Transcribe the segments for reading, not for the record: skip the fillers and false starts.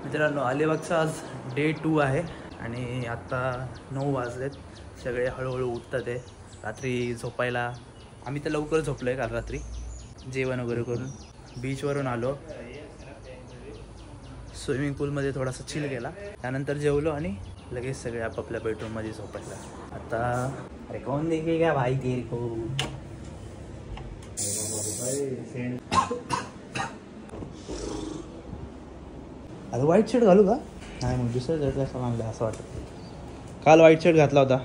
मित्रांनो अलिबागचा आज डे 2 आहे आणि आत्ता 9 वाजलेत. सगळे हळूहळू उठतात आहे. रात्री झोपायला आम्ही तर लवकर झोपलो आहे. काल रात्री जेवण वगैरे करून बीचवरून आलो. स्विमिंग पूलमध्ये थोडासा चिल केला, त्यानंतर जेवलो आणि लगेच सगळे आपापल्या बेडरूममध्ये झोपायला. आता अरे कोण देखेगा भाई तेरे को. आता व्हाईट शर्ट घालू का? नाही मग दुसरं जर कसं मागलं असं वाटतं. काल व्हाईट शर्ट घातला होता.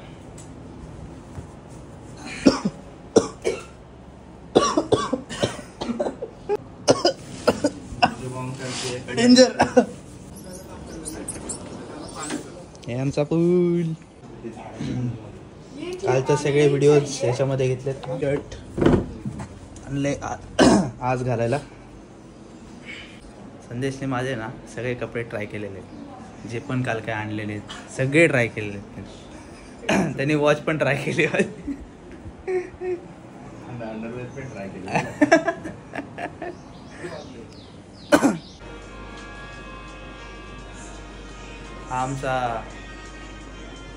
डेंजर. हे आमचा पूल. कालचे सगळे व्हिडिओज याच्यामध्ये घेतलेत. शर्ट आणले आज घालायला. संदेशने माझे ना सगळे कपडे ट्राय केलेले आहेत. जे पण काल काय आणलेले आहेत सगळे ट्राय केलेले आहेत. त्यांनी वॉच पण ट्राय केली. अंडरवेअर पण ट्राय केली. हा आमचा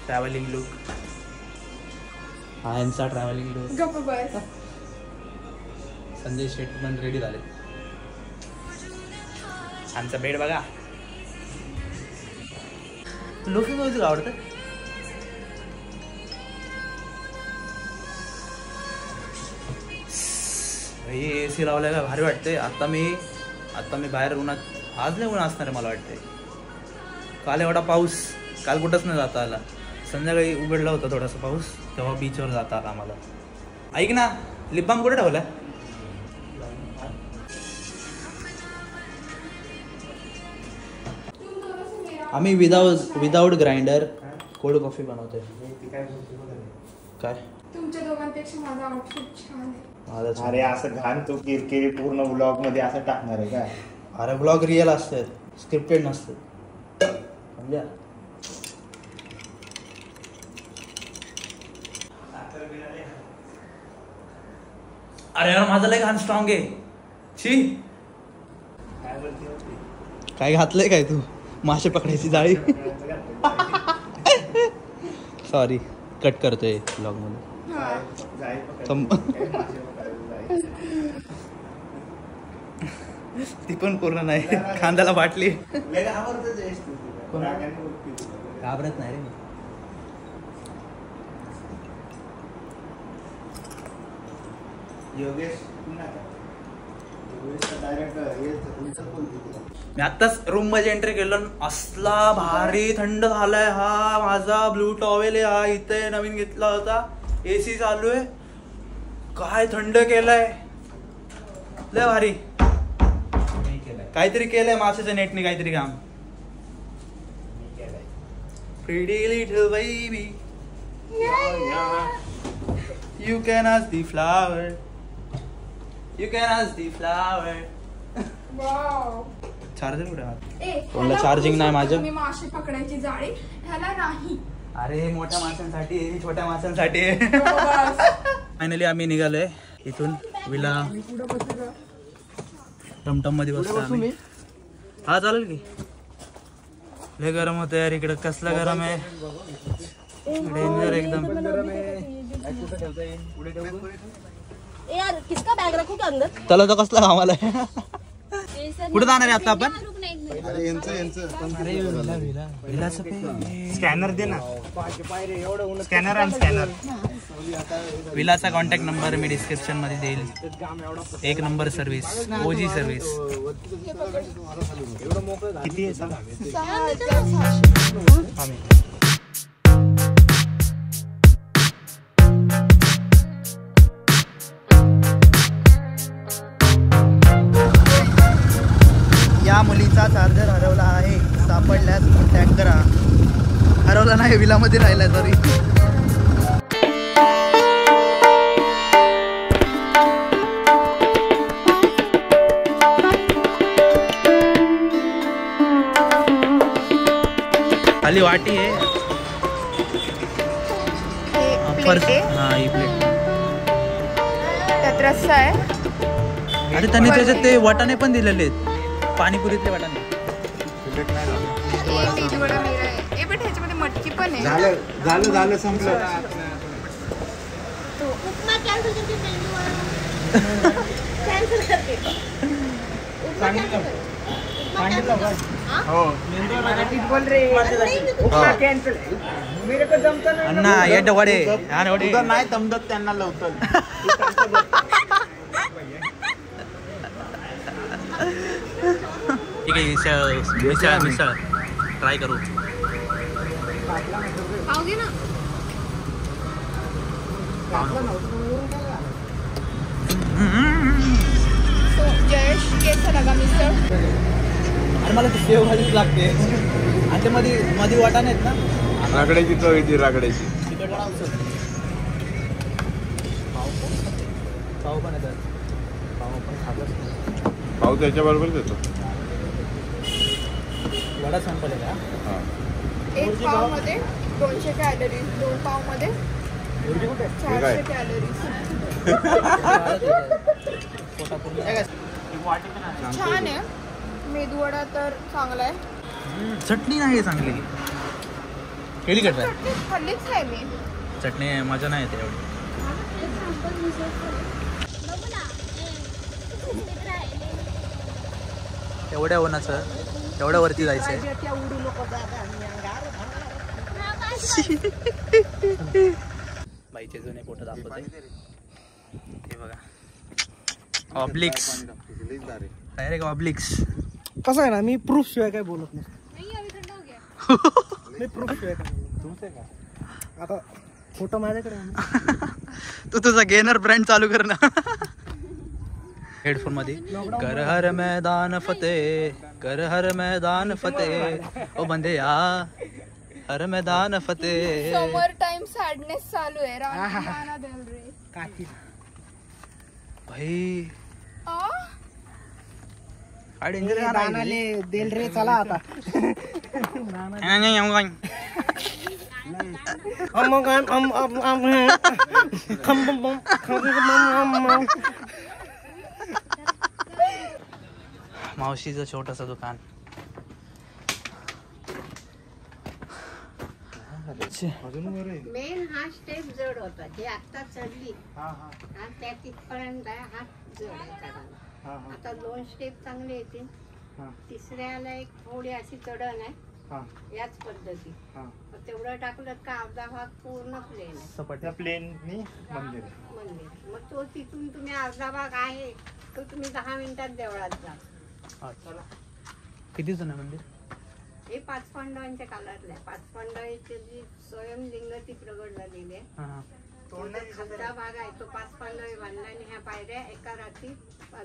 ट्रॅव्हलिंग लुक. हा यांचा ट्रॅव्हलिंग लुक. संदेश शेट पण रेडी झाले. आमचा बेड बघा. लोफी म्युझिक आवडतं. ए सी लावलाय का भारी वाटते. आता मी बाहेर उन्हात आज नाही ऊन असणार आहे मला वाटते. काल एवढा पाऊस काल कुठंच नाही जाता आला. संध्याकाळी उघडला होता थोडासा पाऊस, तेव्हा बीचवर जाता आला आम्हाला. ऐक ना, लिप बाम कुठे ठेवला? आम्ही विदाउट ग्राइंडर कोल्ड कॉफी बनवतोय. काय तुमच्या दोघांपेक्षा माझा आउटफिट छान आहे. अरे असं घाण तू किरकिरी पूर्ण ब्लॉग मध्ये असं टाकणार आहे का? अरे ब्लॉग रिअल असतात, स्क्रिप्टेड नसतात. समजा. अरे यार माझा लय घाण स्ट्रॉंग आहे. छी काय घातलंय काय तू? मासे पकडायची जाळी. सॉरी कट करतोय ब्लॉग मध्ये. ती पण पूर्ण नाही. खांद्याला बाटली. घाबरत नाही रे मी. मी आत्ताच रूम मध्ये एंट्री केलं. असला भारी थंड झालाय. हा माझा ब्लू टॉवेल आहे. हा इथे नवीन घेतला होता. एसी चालू आहे. काय थंड केलंय. लय भारी. काहीतरी केलंय माशाच्या नेटने काहीतरी काम. Pretty little baby, you can ask the flower. You can ask the flower. Wow. Charger कुठे आहे? ए, कोणाला ह्याला चार्जिंग नाही बघू शकता माझं. तुम्ही मासे पकडायची जाळी. ह्याला नाही. अरे मोठ्या माणसांसाठी आहे, छोट्या माणसांसाठी आहे. बस. फायनली आम्ही निघालोय इथून. विला टमटम मध्ये बसतो आम्ही. हा चालेल की. लय गरम होतं यार इकडं. कसला गरम आहे. डेंजर एकदम. यार किसका बैग रखूं क्या अंदर? त्याला तर कसला कामाला आहे. कुठे जाणार आहे आता आपण? स्कॅनर दे ना. स्कॅनर आणि स्कॅनर. विलाचा कॉन्टॅक्ट नंबर मी डिस्क्रिप्शन मध्ये देईल. एक नंबर सर्व्हिस, ओजी सर्व्हिस. किती आहे सांग? या मुलीचा चार्जर हरवला आहे. सापडल्यास कॉन्टॅक्ट करा. हरवला नाही, विलामध्ये राहिला. सॉरी. खाली वाटी आहे. प्लेट आहे. हां ही प्लेट. त्यात रस्सा आहे. अरे त्याने त्याच्यात ते वाटाणे पण दिलेले आहेत. पाणीपुरीतले वाटाणे. मेदूवडा मेरा आहे. पण ह्याच्यामध्ये मटकी पण आहे. झालं संपलं. उपमा कॅन्सल करते, मेंदूवडा कॅन्सल करते. उपमा कॅन्सल कर. बोल रे उपमा कॅन्सल. मेरे को जमता नाही. अण्णा येड वडे आणि वडे नाही जमत त्यांना लवकर. ठीक आहे. मिसळ ट्राय करू. खाऊ घे ना. जयेश कैसा लगा मिसळ? अरे मला ती शेव भाजीच लागते आणि ते मध्ये वाटाणे आहेत ना. रागड्याची चव येते रागड्याची. पाव पण येतात. पाव पण खातच. पाव त्याच्याबरोबर देतो. वडा संपल आहे का? एक पाव मध्ये 200 कॅलरीज, 2 पाव मध्ये 400 कॅलरीज. छान आहे. मेदूवडा तर चांगला आहे. चटणी नाही चांगली केली का ट्राय? खाल्लीच आहे मी. चटणी मजा नाही येते एवढी. एवढ्या उन्हाचं एवढ्या वरती जायचंय. बाईचे जुने फोटो दाखवते हे बघा. ऑब्लिक्स डायरेक्ट ऑब्लिक्स. कसं आहे ना, मी प्रूफ शिवाय काय बोलत नाही. मी प्रूफ शिवाय काय बोलत नाही. आता फोटो माझ्याकडे तू तुझा गेनर ब्रँड चालू कर ना. हेडफोन मध्ये कर हर मैदान फतेह, कर हर मैदान फतेह, ओ बंदे या हर मैदान फतेह. समर टाइम सॅडनेस चालू आहे. राणा देल रे काकी भाई आ? काय डेंजर गाणाले देल रे. चला आता. मावशीचं छोटस दुकान. मेन हा स्टेप जड होता. जी आता चढली आणि त्या तिथपर्यंत हा जड आहे. आता 2 स्टेप चांगले येतील. तिसऱ्याला एक थोडी अशी चढण आहे याच पद्धती. तेवढं टाकलं का अर्धा भाग पूर्ण प्लेन आहे. प्लेन मंदिर. मग तो तिथून तुम्ही अर्धा भाग आहे तो तुम्ही 10 मिनिटात देवळात जा. किती जण मंदिर? हे 5 पांडवांच्या काळातल्या 5 पांडवांची जी स्वयंलिंग ती प्रगट झालेली आहे. खालचा भाग आहे तो 5 पांडवे बांधला आणि ह्या पायऱ्या एका रात्रीत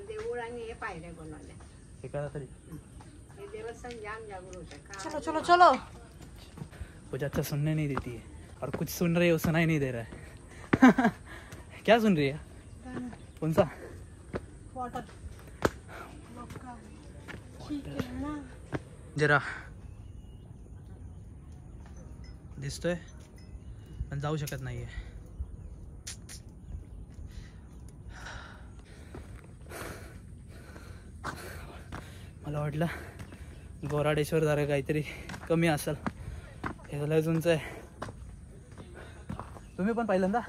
देऊळ आणि हे पायऱ्या बनवल्या. एका रात्री हे देवस्थान जाम जागृत है. चलो चलो चलो. कुछ अच्छा सुनने नहीं देती है और कुछ सुन रही है वो सुनाई नहीं दे रहा है. क्या सुन रही है? कौन सा? जरा दिसतोय पण जाऊ शकत नाहीये. मला वाटलं गोराडेश्वर जरा काहीतरी कमी असेल. हे झालं अजूनच आहे. तुम्ही पण पहिल्यांदा?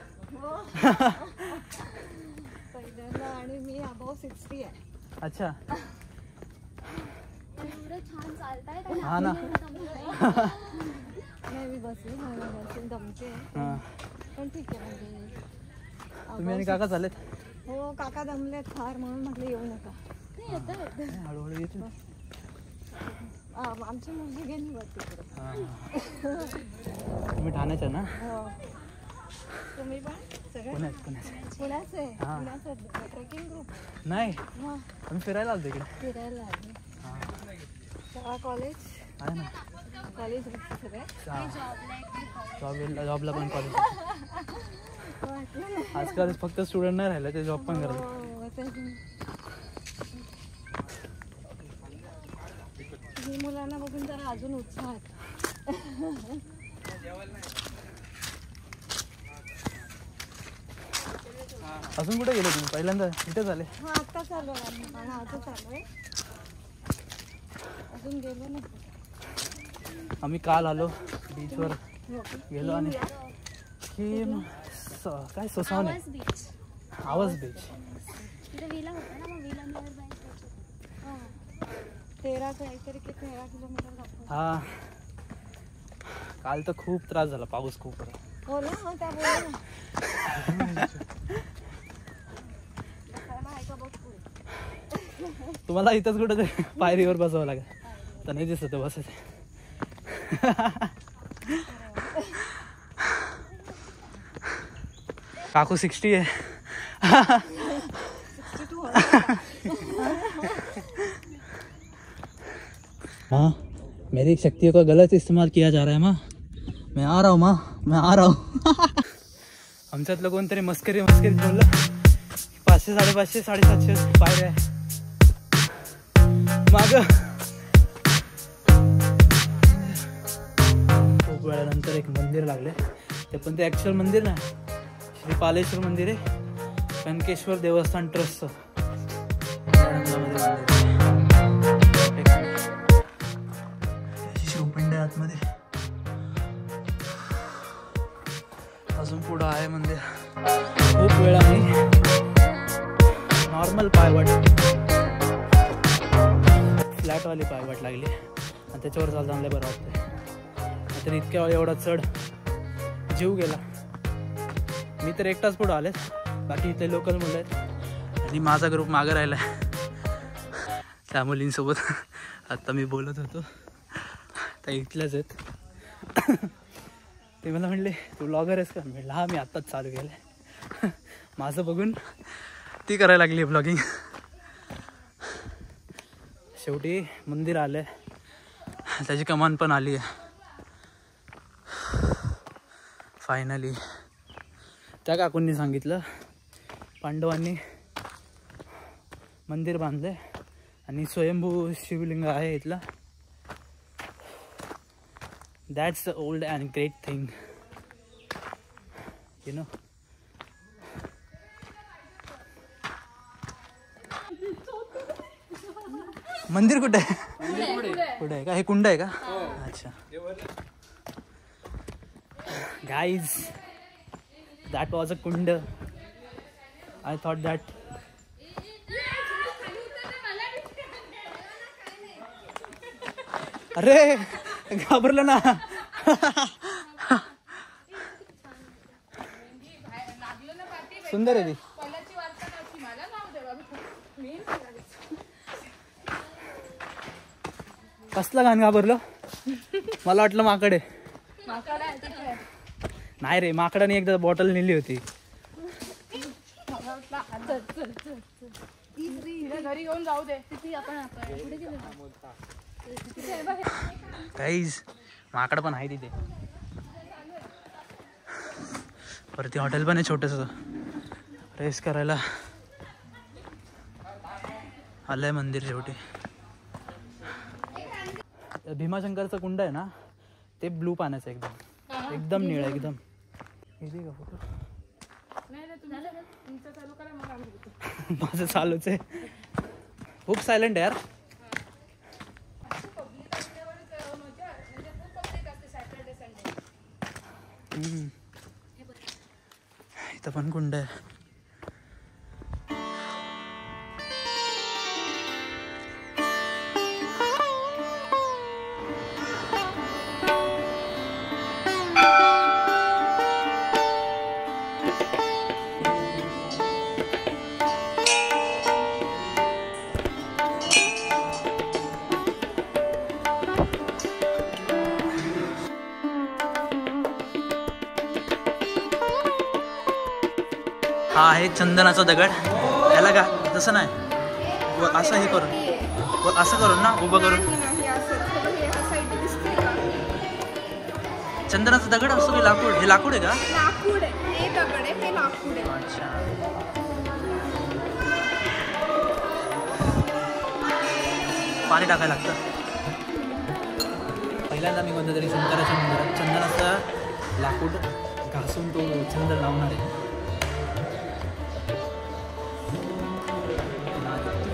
पहिल्यांदा. आणि मी अबाव 60 आहे. अच्छा. छान चालताय. हा ना. नाही मी बसले दमते पण ठीक आहे. म्हणजे तुम्ही आणि काका चालेत? हो काका दमलेत फार म्हणून म्हटलं येऊ नका. हळूहळू येतील. आमची मुलगी गेली वरती. तुम्ही ठाण्याच्या ना? तुम्ही पण सगळे पुण्याचे ट्रेकिंग ग्रुप? नाही आम्ही फिरायला आलो तिकडे. फिरायला आले. शाळा कॉलेज आहे ना. कॉलेज सगळे जॉबला पण कॉलेज. आजकाल फक्त स्टुडंट नाही राहिलं ते जॉब पण करतात. ही मुलांना बघून जरा अजून उत्साह आहे. अजून कुठे गेले तुम्ही? पहिल्यांदा इथे झाले? हा आता चालू आहे. आता चालू आहे. अजून गेलो नाही. आम्ही काल आलो बीचवर गेलो आणि की काय सोसावणे आवाज बीच 13 किलोमीटर. हा काल तर खूप त्रास झाला, पाऊस खूप होता. हो ना, हो त्यामुळे तुम्हाला इथंच कुठं ते पायरीवर बसावं लागेल, तर नाही दिसत बसत. काकू 60 आहे. हाँ मेरी शक्तियों का गलत इस्तेमाल किया जा रहा है माँ. मैं आ रहा हूँ माँ, मैं आ रहा हूँ. आमच्यातलं कोणतरी मस्करी बोललं 500 550 750 पायऱ्या माग. खूप वेळानंतर एक मंदिर लागले, ते पण ते ॲक्च्युअल मंदिर नाही, श्री पालेश्वर मंदिर आहे, कनकेश्वर देवस्थान ट्रस्टचं. शिवपिंड आहे आतमध्ये, अजून पुढं आहे मंदिर. खूप वेळाने नॉर्मल पायवाट, फ्लॅटवाली पायवाट लागली आणि त्याच्यावर चालताना बरं वाटतंय. तर इतक्या वेळ एवढा चढ जीव गेला. मी तर एकटाच पुढं आले, बाकी इथे लोकल मुलं आहेत आणि माझा ग्रुप मागं राहिला आहे. त्या मुलींसोबत आत्ता मी बोलत होतो, त्या इथल्याच आहेत. ते मला म्हणले तू ब्लॉगर आहेस का? म्हणलं हा, मी आत्ताच चालू केलं आहे. माझं बघून ती करायला लागली ब्लॉगिंग. शेवटी मंदिर आलं आहे, त्याची कमान पण आली आहे फायनली. त्या काकूंनी सांगितलं पांडवांनी मंदिर बांधलं आहे आणि स्वयंभू शिवलिंग आहे इथला. That's the old and great thing, you know. मंदिर कुठे आहे? कुठे आहे का? हे कुंड आहे का? अच्छा guys, that was a kund. I thought that अरे घाबरलो ना. सुंदर आहे ती. कसला घाण घाबरलो, मला वाटलं माकड आहे. नाही रे, माकडाने एकदा बॉटल नेली होती. घरी घेऊन जाऊ दे. काहीच माकड पण आहे तिथे. वरती हॉटेल पण आहे छोटंसं, रेस्ट करायला. आलंय मंदिर शेवटी. भीमाशंकरचं कुंड आहे ना, ते ब्लू पाण्याचं एकदम एकदम निळं एकदम. इथे का फोटो? माझं चालूच आहे. खूप सायलेंट आहे यार. इथं पण कुंड आहे. हा आहे चंदनाचा दगड. याला का तसं नाही, असं हे करून, असं करून ना उभं करून. चंदनाचा दगड असतो की लाकूड? हे लाकूड आहे का? लाकूड आहे, हे दगड आहे, हे लाकूड आहे. अच्छा. पाणी टाकायला लागतं. पहिल्यांदा मी कोणत्या तरी शंकराच्या मंदिरात चंदनाचा लाकूड घासून तो चंदन लावणार आहे.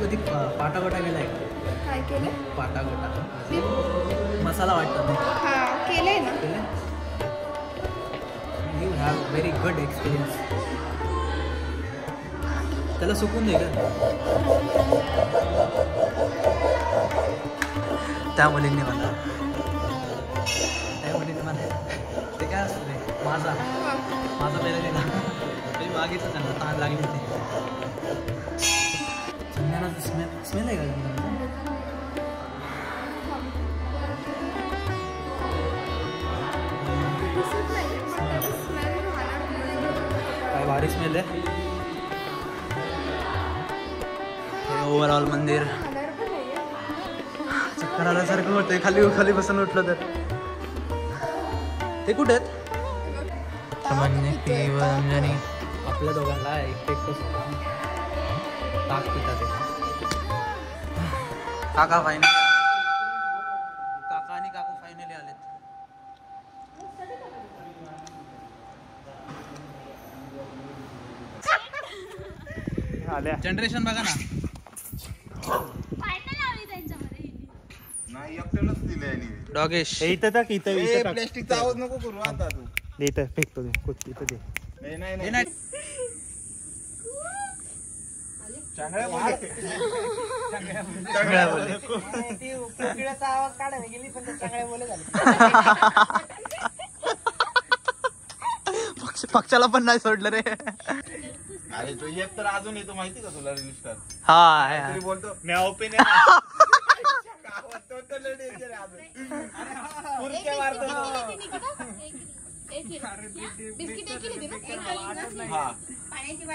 कधी पाटागोटा गेलाय का? काय केलं? पाटागोटा मसाला वाटतं. केलंय ना. You have very good experience. त्याला सुकून दे का. त्या मुलींनी मला ते काय असतं ते माझा पहिला दिला मी मागितलं त्यांना ताण लागली होती. चंदनाचं स्मेल आहे का काय भारी स्मेल आहे. ओव्हरऑल मंदिर चक्कर आल्यासारखं होतंय. खाली बसून उठलं तर. ते कुठे आहेत. आपल्या दोघांना एक ताक पितात. काका फायनली काका आणि काकू फायनली आलेत. जनरेशन बघा ना. डॉगेश इथं प्लॅस्टिकचा आवाज नको करू आता तू. इथं फेकतो इथं दे. नाही चांगल्या बोल. आवाज काढायला गेली पण चांगल्या बोलत झालं. पक्षाला पण नाही सोडलं रे. अरे तो एक तर अजून येतो माहिती का तुला रील स्टार. हा बोलतो मी ओपन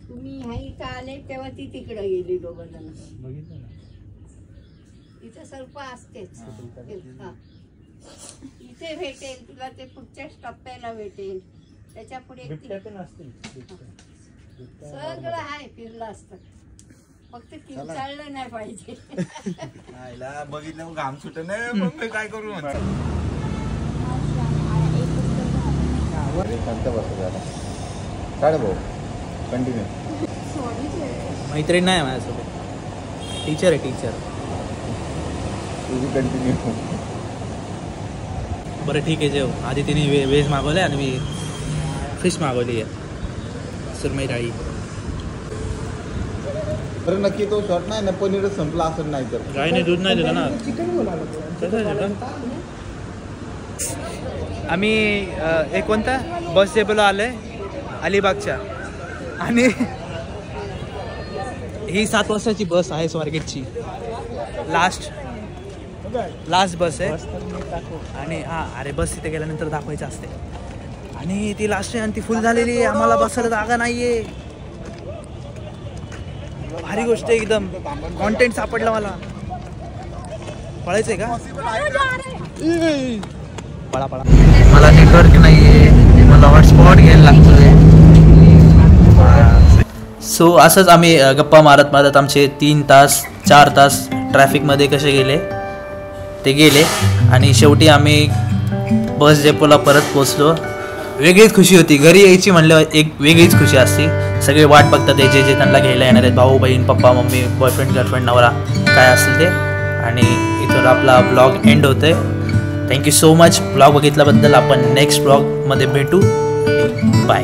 तुम्ही ह्या इथं आले तेव्हा ती तिकडे गेली दोघं जण. इथं सर्प असतेच. हा. इथे भेटेल तुला ते पुढच्याच टप्प्याला भेटेल. त्याच्या पुढे सगळं आहे फिरलं असतं. फक्त किंचाळलं नाही पाहिजे. बघितलं घाम सुट नाही मग मी काय करू. भाऊ कंटिन्यू. मैत्रीण नाही माझ्यासोबत. टीचर आहे टीचर. तुझी कंटिन्यू. बरं ठीक आहे जेव. आधी तिने व्हेज मागवलं आणि मी फिश मागवली आहे. सुरमई डाळी. बरं नक्की तो शॉर्ट नाही ना. पनीरच संपला असं नाही तर गायने दूध नाही दिलं ना. आम्ही एक कोणता बस डेपोला आलोय अलिबागच्या. आणि ही 7 वाजताची बस आहे स्वारगेटची. लास्ट बस आहे. आणि अरे बस तिथे गेल्यानंतर दाखवायचं असते. आणि ती लास्ट आहे आणि ती फुल झालेली आहे. आम्हाला बसायला जागा नाहीये. भारी गोष्ट एकदम. कॉन्टेंट सापडला मला. पळायचंय का. पळा. मला नेटवर्क नाहीये. मला हॉटस्पॉट घ्यायला लागतोय. सो असंच आम्ही गप्पा मारत आमचे 3 तास 4 तास ट्रॅफिकमध्ये कसे गेले ते गेले. आणि शेवटी आम्ही बस डेपोला परत पोचलो. वेगळीच खुशी होती. घरी यायची म्हणल्यावर एक वेगळीच खुशी असते. सगळे वाट बघतात जे त्यांना घ्यायला येणार आहेत. भाऊ बहीण पप्पा मम्मी बॉयफ्रेंड गर्लफ्रेंड नवरा काय असेल ते. आणि इथून आपला ब्लॉग एंड होतोय. थँक्यू सो मच ब्लॉग बघितल्याबद्दल. आपण नेक्स्ट ब्लॉगमध्ये भेटू. बाय.